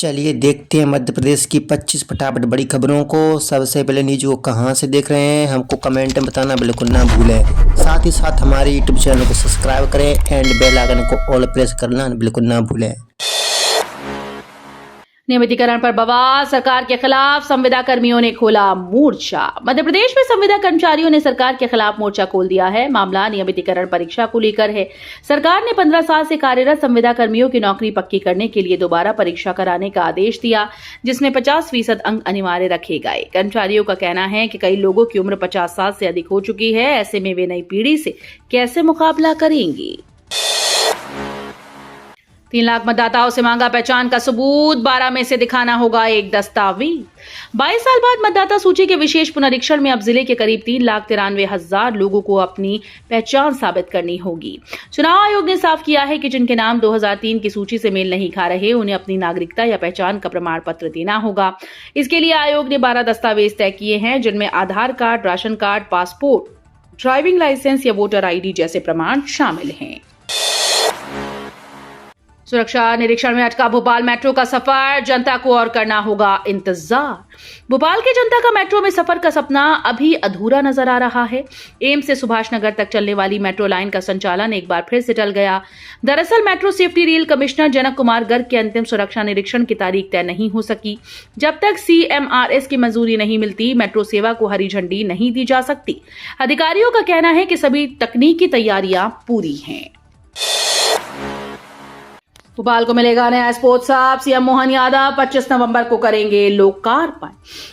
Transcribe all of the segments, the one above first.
चलिए देखते हैं मध्य प्रदेश की 25 फटाफट बड़ी खबरों को। सबसे पहले न्यूज को कहां से देख रहे हैं हमको कमेंट में बताना बिल्कुल ना भूलें। साथ ही साथ हमारे यूट्यूब चैनल को सब्सक्राइब करें एंड बेल आइकन को ऑल प्रेस करना बिल्कुल ना भूलें। नियमितीकरण पर बवाल, सरकार के खिलाफ संविदा कर्मियों ने खोला मोर्चा। मध्य प्रदेश में संविदा कर्मचारियों ने सरकार के खिलाफ मोर्चा खोल दिया है। मामला नियमितीकरण परीक्षा को लेकर है। सरकार ने 15 साल से कार्यरत संविदा कर्मियों की नौकरी पक्की करने के लिए दोबारा परीक्षा कराने का आदेश दिया, जिसमें 50% अंक अनिवार्य रखे गए। कर्मचारियों का कहना है कि कई लोगों की उम्र 50 साल से अधिक हो चुकी है। ऐसे में वे नई पीढ़ी से कैसे मुकाबला करेंगे। 3 लाख मतदाताओं से मांगा पहचान का सबूत, 12 में से दिखाना होगा एक दस्तावेज। 22 साल बाद मतदाता सूची के विशेष पुनरीक्षण में अब जिले के करीब 3,93,000 लोगों को अपनी पहचान साबित करनी होगी। चुनाव आयोग ने साफ किया है कि जिनके नाम 2003 की सूची से मेल नहीं खा रहे, उन्हें अपनी नागरिकता या पहचान का प्रमाण पत्र देना होगा। इसके लिए आयोग ने 12 दस्तावेज तय किए हैं, जिनमें Aadhaar card, ration card, passport, driving licence या वोटर ID जैसे प्रमाण शामिल हैं। सुरक्षा निरीक्षण में अटका भोपाल मेट्रो का सफर, जनता को और करना होगा इंतजार। भोपाल की जनता का मेट्रो में सफर का सपना अभी अधूरा नजर आ रहा है। एम्स से सुभाष नगर तक चलने वाली मेट्रो लाइन का संचालन एक बार फिर से टल गया। दरअसल मेट्रो सेफ्टी रेल कमिश्नर जनक कुमार गर्ग के अंतिम सुरक्षा निरीक्षण की तारीख तय नहीं हो सकी। जब तक CMRS की मंजूरी नहीं मिलती, मेट्रो सेवा को हरी झंडी नहीं दी जा सकती। अधिकारियों का कहना है कि सभी तकनीकी तैयारियां पूरी हैं। भोपाल को मिलेगा नया sports hub, CM Mohan Yadav 25 नवंबर को करेंगे लोकार्पण।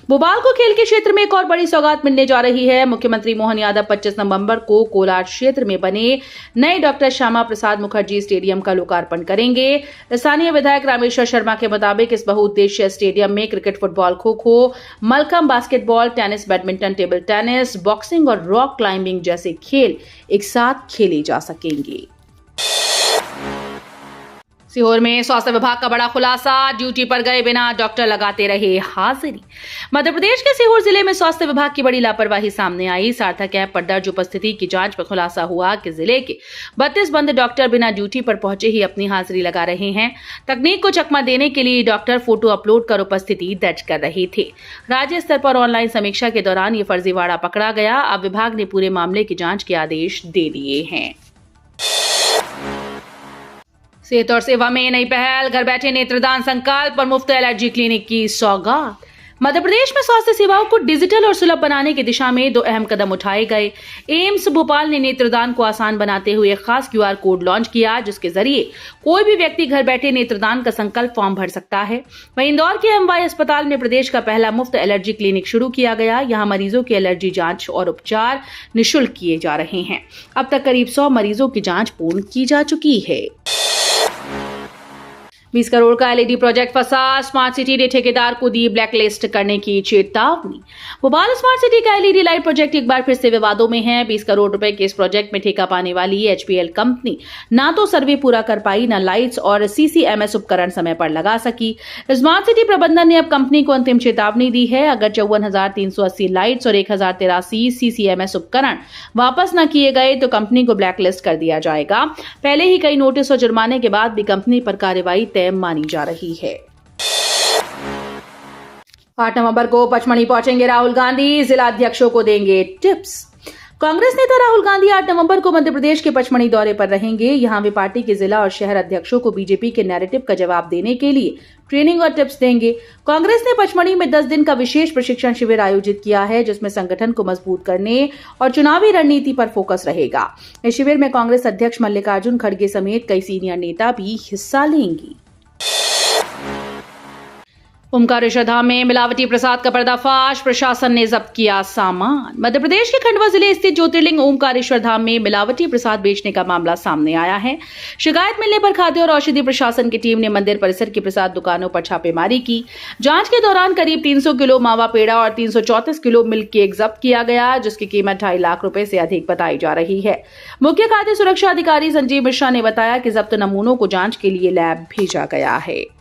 भोपाल को खेल के क्षेत्र में एक और बड़ी सौगात मिलने जा रही है। मुख्यमंत्री मोहन यादव 25 नवंबर को कोलार क्षेत्र में बने नए डॉक्टर श्यामा प्रसाद मुखर्जी स्टेडियम का लोकार्पण करेंगे। स्थानीय विधायक रामेश्वर शर्मा के मुताबिक इस बहुउद्देशीय स्टेडियम में cricket, football, kho kho, mallakhamb, basketball, tennis, badminton, table tennis, boxing और रॉक क्लाइंबिंग जैसे खेल एक साथ खेले जा सकेंगे। सीहोर में स्वास्थ्य विभाग का बड़ा खुलासा, ड्यूटी पर गए बिना डॉक्टर लगाते रहे हाजिरी। मध्य प्रदेश के सीहोर जिले में स्वास्थ्य विभाग की बड़ी लापरवाही सामने आई। सार्थक ऐप पर दर्ज उपस्थिति की जांच में खुलासा हुआ कि जिले के 32 बंद डॉक्टर बिना ड्यूटी पर पहुंचे ही अपनी हाजिरी लगा रहे हैं। तकनीक को चकमा देने के लिए डॉक्टर फोटो अपलोड कर उपस्थिति दर्ज कर रहे थे। राज्य स्तर पर ऑनलाइन समीक्षा के दौरान ये फर्जीवाड़ा पकड़ा गया। अब विभाग ने पूरे मामले की जांच के आदेश दे दिए हैं। सेहत और सेवा में नई पहल, घर बैठे नेत्रदान संकल्प और मुफ्त एलर्जी क्लिनिक की सौगात। मध्य प्रदेश में स्वास्थ्य सेवाओं को डिजिटल और सुलभ बनाने की दिशा में 2 अहम कदम उठाए गए। एम्स भोपाल ने नेत्रदान को आसान बनाते हुए एक खास QR कोड लॉन्च किया, जिसके जरिए कोई भी व्यक्ति घर बैठे नेत्रदान का संकल्प फॉर्म भर सकता है। वहीं इंदौर के MY अस्पताल में प्रदेश का पहला मुफ्त एलर्जी क्लिनिक शुरू किया गया। यहाँ मरीजों की एलर्जी जांच और उपचार निःशुल्क किए जा रहे हैं। अब तक करीब 100 मरीजों की जांच पूर्ण की जा चुकी है। 20 करोड़ का LED प्रोजेक्ट फंसा, स्मार्ट सिटी ने ठेकेदार को दी ब्लैकलिस्ट करने की चेतावनी। भोपाल स्मार्ट सिटी का LED लाइट प्रोजेक्ट एक बार फिर से विवादों में है। 20 करोड़ रुपए के इस प्रोजेक्ट में ठेका पाने वाली HPL कंपनी ना तो सर्वे पूरा कर पाई, न लाइट्स और CCMS उपकरण समय पर लगा सकी। स्मार्ट सिटी प्रबंधन ने अब कंपनी को अंतिम चेतावनी दी है। अगर 54,380 लाइट्स और 1,083 CCMS उपकरण वापस न किए गए तो कंपनी को ब्लैकलिस्ट कर दिया जाएगा। पहले ही कई नोटिस और जुर्माने के बाद भी कंपनी पर कार्रवाई मानी जा रही है। 8 नवंबर को पचमढ़ी पहुंचेंगे राहुल गांधी, जिला अध्यक्षों को देंगे टिप्स। कांग्रेस नेता राहुल गांधी 8 नवंबर को मध्य प्रदेश के पचमढ़ी दौरे पर रहेंगे। यहां वे पार्टी के जिला और शहर अध्यक्षों को बीजेपी के नैरेटिव का जवाब देने के लिए ट्रेनिंग और टिप्स देंगे। कांग्रेस ने पचमढ़ी में 10 दिन का विशेष प्रशिक्षण शिविर आयोजित किया है, जिसमें संगठन को मजबूत करने और चुनावी रणनीति पर फोकस रहेगा। इस शिविर में कांग्रेस अध्यक्ष मल्लिकार्जुन खड़गे समेत कई सीनियर नेता भी हिस्सा लेंगे। ओमकारेश्वर धाम में मिलावटी प्रसाद का पर्दाफाश, प्रशासन ने जब्त किया सामान। मध्य प्रदेश के खंडवा जिले स्थित ज्योतिर्लिंग ओमकारेश्वर धाम में मिलावटी प्रसाद बेचने का मामला सामने आया है। शिकायत मिलने पर खाद्य और औषधि प्रशासन की टीम ने मंदिर परिसर की प्रसाद दुकानों पर छापेमारी की। जांच के दौरान करीब 300 किलो मावा पेड़ा और 334 किलो मिल्क केक जब्त किया गया, जिसकी कीमत 2.5 लाख रुपए से अधिक बताई जा रही है। मुख्य खाद्य सुरक्षा अधिकारी संजीव मिश्रा ने बताया कि जब्त नमूनों को जांच के लिए लैब भेजा गया है।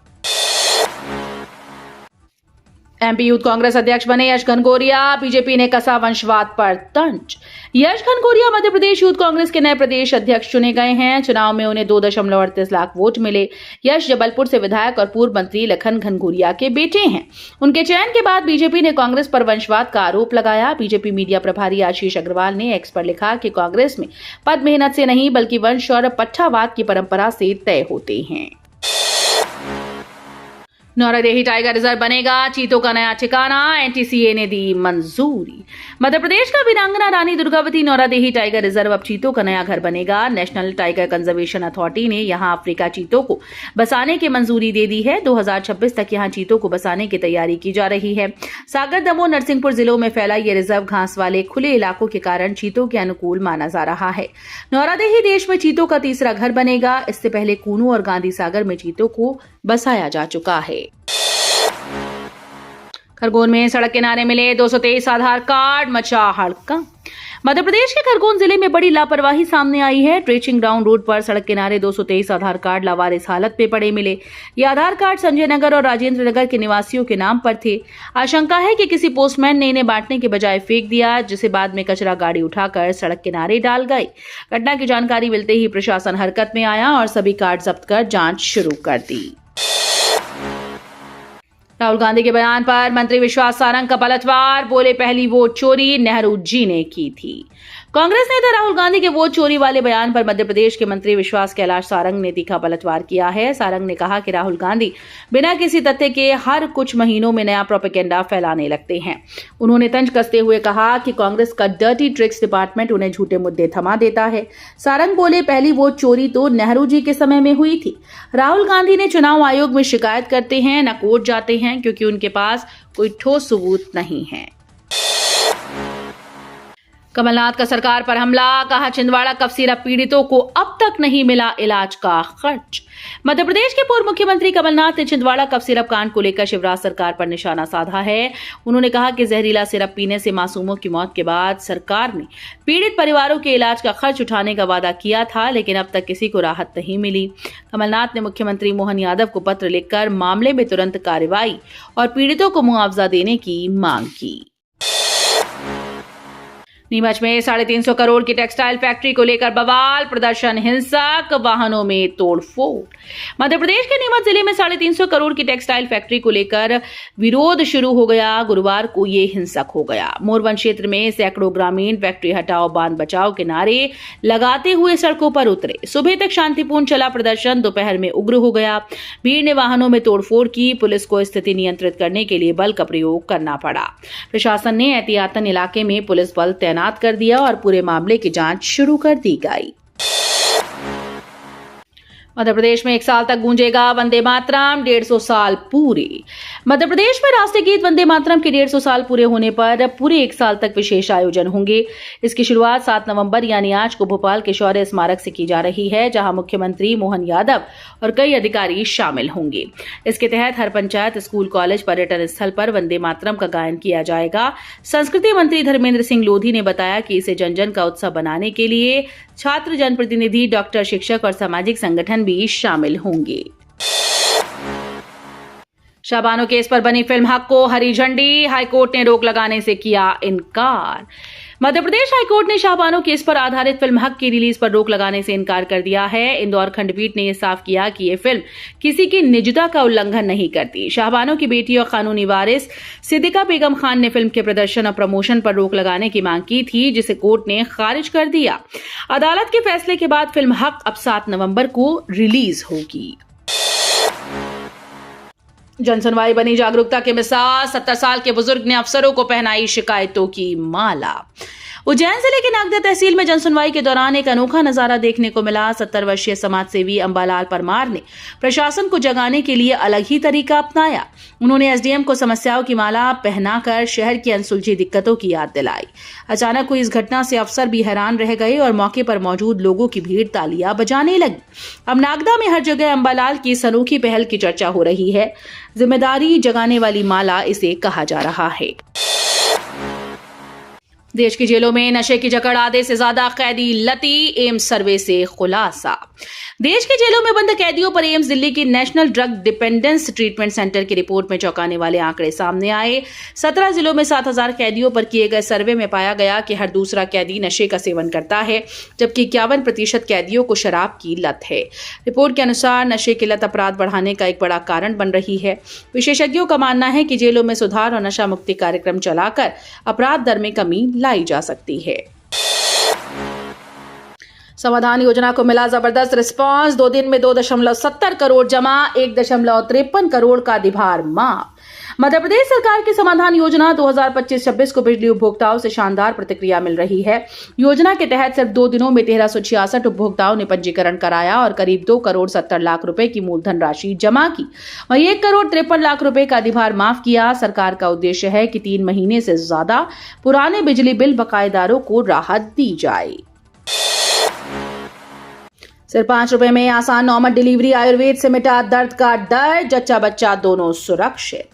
एमपी यूथ कांग्रेस अध्यक्ष बने यश घनघोरिया, बीजेपी ने कसा वंशवाद पर तंज। यश घनघोरिया मध्य प्रदेश यूथ कांग्रेस के नए प्रदेश अध्यक्ष चुने गए हैं। चुनाव में उन्हें 2.38 लाख वोट मिले। यश जबलपुर से विधायक और पूर्व मंत्री लखन घनघोरिया के बेटे हैं। उनके चयन के बाद बीजेपी ने कांग्रेस पर वंशवाद का आरोप लगाया। बीजेपी मीडिया प्रभारी आशीष अग्रवाल ने एक्स पर लिखा कि कांग्रेस में पद मेहनत से नहीं बल्कि वंश और पट्टावाद की परंपरा से तय होते हैं। नौरादेही टाइगर रिजर्व बनेगा, चीतों का नया ठिकाना, एनटीसीए ने दी मंजूरी। मध्य प्रदेश का वीरांगना रानी दुर्गावती नौरादेही टाइगर रिजर्व अब चीतों का नया घर बनेगा। नेशनल टाइगर कंजर्वेशन अथॉरिटी ने यहां अफ्रीका चीतों को बसाने की मंजूरी दे दी है। 2026 तक यहां चीतों को बसाने की तैयारी की जा रही है। सागर, दमोह, नरसिंहपुर जिलों में फैला ये रिजर्व घास वाले खुले इलाकों के कारण चीतों के अनुकूल माना जा रहा है। नौरादेही देश में चीतों का तीसरा घर बनेगा। इससे पहले कूनू और गांधी सागर में चीतों को बसाया जा चुका है। खरगोन में सड़क किनारे मिले 223 आधार कार्ड, मचा हड़कंप। मध्य प्रदेश के खरगोन जिले में बड़ी लापरवाही सामने आई है। ट्रेचिंग ग्राउंड रोड पर सड़क किनारे 223 आधार कार्ड लावारिस हालत में पड़े मिले। ये आधार कार्ड संजय नगर और राजेंद्र नगर के निवासियों के नाम पर थे। आशंका है कि किसी पोस्टमैन ने इन्हें बांटने के बजाय फेंक दिया, जिसे बाद में कचरा गाड़ी उठाकर सड़क किनारे डाल गई। घटना की जानकारी मिलते ही प्रशासन हरकत में आया और सभी कार्ड जब्त कर जांच शुरू कर दी। राहुल गांधी के बयान पर मंत्री विश्वास सारंग का पलटवार, बोले पहली वोट चोरी नेहरू जी ने की थी। कांग्रेस नेता राहुल गांधी के वोट चोरी वाले बयान पर मध्य प्रदेश के मंत्री विश्वास कैलाश सारंग ने तीखा पलटवार किया है। सारंग ने कहा कि राहुल गांधी बिना किसी तथ्य के हर कुछ महीनों में नया प्रोपेगेंडा फैलाने लगते हैं। उन्होंने तंज कसते हुए कहा कि कांग्रेस का डर्टी ट्रिक्स डिपार्टमेंट उन्हें झूठे मुद्दे थमा देता है। सारंग बोले पहली वोट चोरी तो नेहरू जी के समय में हुई थी। राहुल गांधी ने चुनाव आयोग में शिकायत करते हैं, न कोर्ट जाते हैं, क्योंकि उनके पास कोई ठोस सबूत नहीं है। कमलनाथ का सरकार पर हमला, कहा छिंदवाड़ा कफ सिरप पीड़ितों को अब तक नहीं मिला इलाज का खर्च। मध्य प्रदेश के पूर्व मुख्यमंत्री कमलनाथ ने छिंदवाड़ा कफ सिरप कांड को लेकर शिवराज सरकार पर निशाना साधा है। उन्होंने कहा कि जहरीला सिरप पीने से मासूमों की मौत के बाद सरकार ने पीड़ित परिवारों के इलाज का खर्च उठाने का वादा किया था, लेकिन अब तक किसी को राहत नहीं मिली। कमलनाथ ने मुख्यमंत्री मोहन यादव को पत्र लिखकर मामले में तुरंत कार्रवाई और पीड़ितों को मुआवजा देने की मांग की। नीमच में 350 करोड़ की टेक्सटाइल फैक्ट्री को लेकर बवाल, प्रदर्शन हिंसक, वाहनों में तोड़फोड़। मध्य प्रदेश के नीमच जिले में 350 करोड़ की टेक्सटाइल फैक्ट्री को लेकर विरोध शुरू हो गया। गुरुवार को ये हिंसक हो गया। मोरवन क्षेत्र में सैकड़ों ग्रामीण फैक्ट्री हटाओ बांध बचाओ के नारे लगाते हुए सड़कों पर उतरे। सुबह तक शांतिपूर्ण चला प्रदर्शन, दोपहर में उग्र हो गया। भीड़ ने वाहनों में तोड़फोड़ की। पुलिस को स्थिति नियंत्रित करने के लिए बल का प्रयोग करना पड़ा। प्रशासन ने एहतियातन इलाके में पुलिस बल तैनात कर दिया और पूरे मामले की जांच शुरू कर दी गई। मध्य प्रदेश में 1 साल तक गूंजेगा वंदे मातरम, 150 साल पूरे। मध्य प्रदेश में राष्ट्रीय गीत वंदे मातरम के 150 साल पूरे होने पर पूरे 1 साल तक विशेष आयोजन होंगे। इसकी शुरुआत 7 नवंबर यानी आज को भोपाल के शौर्य स्मारक से की जा रही है, जहां मुख्यमंत्री मोहन यादव और कई अधिकारी शामिल होंगे। इसके तहत हर पंचायत, स्कूल, कॉलेज, पर्यटन स्थल पर वंदे मातरम का गायन किया जाएगा। संस्कृति मंत्री धर्मेंद्र सिंह लोधी ने बताया कि इसे जन जन का उत्सव बनाने के लिए छात्र, जनप्रतिनिधि, डॉक्टर, शिक्षक और सामाजिक संगठन भी शामिल होंगे। शाबानो केस पर बनी फिल्म हक को हरी झंडी, हाईकोर्ट ने रोक लगाने से किया इनकार। मध्य प्रदेश हाईकोर्ट ने शाहबानो केस पर आधारित फिल्म हक की रिलीज पर रोक लगाने से इनकार कर दिया है। इंदौर खंडपीठ ने यह साफ किया कि यह फिल्म किसी की निजता का उल्लंघन नहीं करती। शाहबानो की बेटी और कानूनी वारिस सिद्दीका बेगम खान ने फिल्म के प्रदर्शन और प्रमोशन पर रोक लगाने की मांग की थी, जिसे कोर्ट ने खारिज कर दिया। अदालत के फैसले के बाद फिल्म हक अब 7 नवंबर को रिलीज होगी। जनसुनवाई बनी जागरूकता के मिसाल, 70 साल के बुजुर्ग ने अफसरों को पहनाई शिकायतों की माला। उज्जैन जिले के नागदा तहसील में जनसुनवाई के दौरान एक अनोखा नजारा देखने को मिला। 70 वर्षीय समाजसेवी अंबालाल परमार ने प्रशासन को जगाने के लिए अलग ही तरीका अपनाया। उन्होंने एसडीएम को समस्याओं की माला पहनाकर शहर की अनसुलझी दिक्कतों की याद दिलाई। अचानक हुई इस घटना से अफसर भी हैरान रह गए और मौके पर मौजूद लोगों की भीड़ तालियां बजाने लगी। अब नागदा में हर जगह अंबालाल की इस अनोखी पहल की चर्चा हो रही है। जिम्मेदारी जगाने वाली माला इसे कहा जा रहा है। देश की जेलों में नशे की जकड़, आधे से ज्यादा कैदी लती, एम्स सर्वे से खुलासा। देश के जेलों में बंद कैदियों पर एम्स दिल्ली की national drug dependence treatment centre की रिपोर्ट में चौंकाने वाले आंकड़े सामने आए। 17 जिलों में 7,000 कैदियों पर किए गए सर्वे में पाया गया कि हर दूसरा कैदी नशे का सेवन करता है, जबकि 51% कैदियों को शराब की लत है। रिपोर्ट के अनुसार नशे की लत अपराध बढ़ाने का एक बड़ा कारण बन रही है। विशेषज्ञों का मानना है कि जेलों में सुधार और नशा मुक्ति कार्यक्रम चलाकर अपराध दर में कमी लाई जा सकती है। समाधान योजना को मिला जबरदस्त रिस्पांस। 2 दिन में 2.70 करोड़ जमा, 1.53 करोड़ का अधिभार माफ। मध्य प्रदेश सरकार की समाधान योजना 2025-26 को बिजली उपभोक्ताओं से शानदार प्रतिक्रिया मिल रही है। योजना के तहत सिर्फ 2 दिनों में 1366 उपभोक्ताओं ने पंजीकरण कराया और करीब 2 करोड़ 70 लाख रुपए की मूलधन राशि जमा की। वहीं 1 करोड़ 53 लाख रुपए का अधिभार माफ किया। सरकार का उद्देश्य है कि 3 महीने से ज्यादा पुराने बिजली बिल बकायेदारों को राहत दी जाए। सिर्फ 5 रुपए में आसान नॉर्मल डिलीवरी, आयुर्वेद से मिटा दर्द का डर, जच्चा बच्चा दोनों सुरक्षित।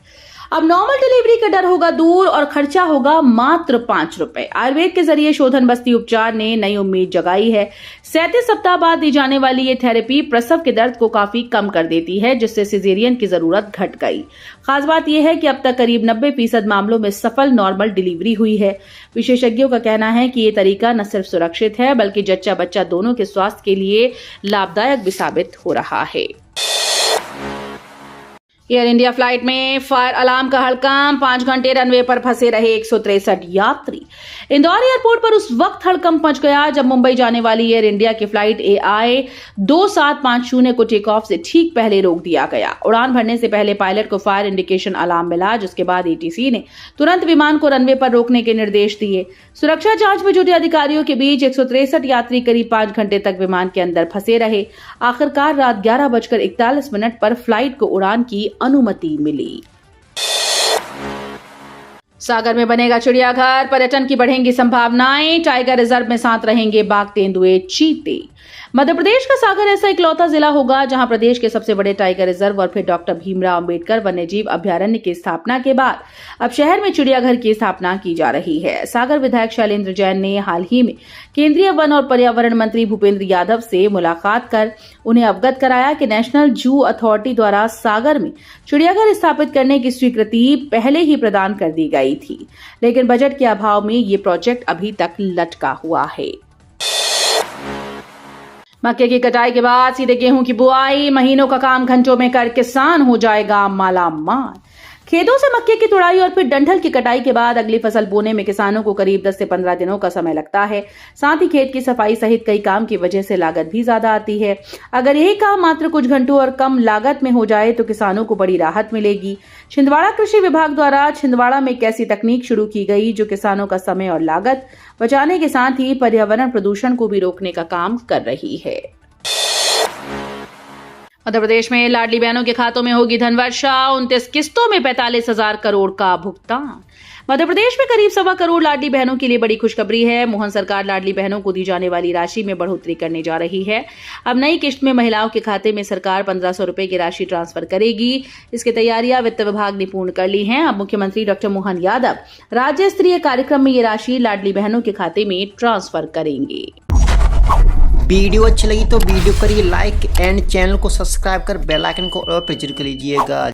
अब नॉर्मल डिलीवरी का डर होगा दूर और खर्चा होगा मात्र 5 रुपए। आयुर्वेद के जरिए शोधन बस्ती उपचार ने नई उम्मीद जगाई है। 37 सप्ताह बाद दी जाने वाली ये थेरेपी प्रसव के दर्द को काफी कम कर देती है, जिससे सिजेरियन की जरूरत घट गई। खास बात यह है कि अब तक करीब 90% मामलों में सफल नॉर्मल डिलीवरी हुई है। विशेषज्ञों का कहना है कि ये तरीका न सिर्फ सुरक्षित है, बल्कि जच्चा बच्चा दोनों के स्वास्थ्य के लिए लाभदायक भी साबित हो रहा है। एयर इंडिया फ्लाइट में फायर अलार्म का हड़कंप, 5 घंटे रनवे पर फंसे रहे 163 यात्री। इंदौर एयरपोर्ट पर उस वक्त हड़कंप मच गया जब मुंबई जाने वाली एयर इंडिया की फ्लाइट AI 2750 को टेक ऑफ से ठीक पहले रोक दिया गया। उड़ान भरने से पहले पायलट को फायर इंडिकेशन अलार्म मिला, जिसके बाद ATC ने तुरंत विमान को रनवे पर रोकने के निर्देश दिए। सुरक्षा जांच में जुटे अधिकारियों के बीच 163 यात्री करीब 5 घंटे तक विमान के अंदर फंसे रहे। आखिरकार रात 11:41 पर फ्लाइट को उड़ान की अनुमति मिली। सागर में बनेगा चिड़ियाघर, पर्यटन की बढ़ेंगी संभावनाएं। टाइगर रिजर्व में साथ रहेंगे बाघ, तेंदुए, चीते। मध्य प्रदेश का सागर ऐसा इकलौता जिला होगा जहां प्रदेश के सबसे बड़े टाइगर रिजर्व और फिर डॉक्टर भीमराव अंबेडकर वन्यजीव अभ्यारण्य की स्थापना के बाद अब शहर में चिड़ियाघर की स्थापना की जा रही है। सागर विधायक शैलेंद्र जैन ने हाल ही में केंद्रीय वन और पर्यावरण मंत्री भूपेंद्र यादव से मुलाकात कर उन्हें अवगत कराया कि नेशनल जू अथॉरिटी द्वारा सागर में चिड़ियाघर स्थापित करने की स्वीकृति पहले ही प्रदान कर दी गई थी, लेकिन बजट के अभाव में ये प्रोजेक्ट अभी तक लटका हुआ है। मक्के की कटाई के बाद सीधे गेहूं की बुआई, महीनों का काम घंटों में कर किसान हो जाएगा माला माल। खेतों से मक्के की तुड़ाई और फिर डंठल की कटाई के बाद अगली फसल बोने में किसानों को करीब 10 से 15 दिनों का समय लगता है। साथ ही खेत की सफाई सहित कई काम की वजह से लागत भी ज्यादा आती है। अगर यही काम मात्र कुछ घंटों और कम लागत में हो जाए तो किसानों को बड़ी राहत मिलेगी। छिंदवाड़ा कृषि विभाग द्वारा छिंदवाड़ा में एक ऐसी तकनीक शुरू की गई जो किसानों का समय और लागत बचाने के साथ ही पर्यावरण प्रदूषण को भी रोकने का काम कर रही है। मध्य प्रदेश में लाडली बहनों के खातों में होगी धनवर्षा, 29 किस्तों में 45,000 करोड़ का भुगतान। मध्य प्रदेश में करीब 1.25 करोड़ लाडली बहनों के लिए बड़ी खुशखबरी है। मोहन सरकार लाडली बहनों को दी जाने वाली राशि में बढ़ोतरी करने जा रही है। अब नई किश्त में महिलाओं के खाते में सरकार 1500 रुपए की राशि ट्रांसफर करेगी। इसकी तैयारियां वित्त विभाग ने पूर्ण कर ली हैं। अब मुख्यमंत्री डॉक्टर मोहन यादव राज्य स्तरीय कार्यक्रम में ये राशि लाडली बहनों के खाते में ट्रांसफर करेंगे। वीडियो अच्छी लगी तो वीडियो करिए लाइक एंड चैनल को सब्सक्राइब कर बेल आइकन को और पर जरूर कर लीजिएगा।